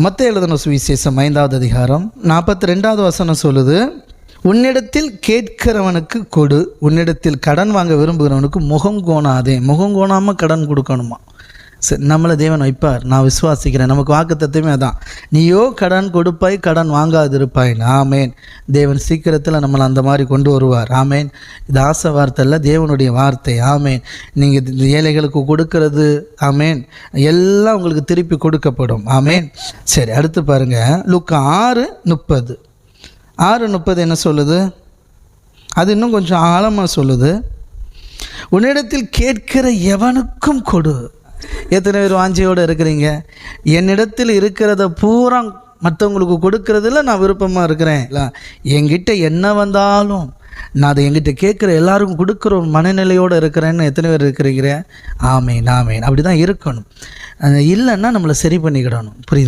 மத்தேயு எழுதின சுவிசேஷம் 5வது அதிகாரம் 42வது வசனம் சொல்லுது, உன்னிடத்தில் கேட்கிறவனுக்கு கொடு, உன்னிடத்தில் கடன் வாங்க விரும்புகிறவனுக்கு முகம் கோணாதே. முகம் கோணாமல் கடன் கொடுக்கணுமா? சரி, நம்மளை தேவன் வைப்பார், நான் விசுவாசிக்கிறேன். நமக்கு வாக்குத்தத்தமே அதான், நீயோ கடன் கொடுப்பாய் கடன் வாங்காதிருப்பாய். ஆமேன். தேவன் சீக்கிரத்தில் நம்மளை அந்த மாதிரி கொண்டு வருவார். ஆமேன். இது ஆசை வார்த்தை இல்லை, தேவனுடைய வார்த்தை. ஆமேன். நீங்கள் ஏழைகளுக்கு கொடுக்கறது, ஆமேன், எல்லாம் உங்களுக்கு திருப்பி கொடுக்கப்படும். ஆமேன். சரி, அடுத்து பாருங்கள், லூக்கா 6:30 என்ன சொல்லுது? அது இன்னும் கொஞ்சம் ஆழமாக சொல்லுது, உன்னிடத்தில் கேட்கிற எவனுக்கும் கொடு. எத்தனை பேர் வாஞ்சியோடு இருக்கிறீங்க? என்னிடத்தில் இருக்கிறத பூரா மற்றவங்களுக்கு கொடுக்கறதில்ல நான் விருப்பமாக இருக்கிறேன், இல்லை என்கிட்ட என்ன வந்தாலும் நான் அதை என்கிட்ட கேட்குற எல்லாருக்கும் கொடுக்குற ஒரு மனநிலையோடு இருக்கிறேன்னு எத்தனை பேர் இருக்கிறீங்க? ஆமேன், ஆமேன். அப்படி தான் இருக்கணும். இல்லைன்னா நம்மளை சரி பண்ணிக்கிடணும். புரியுது?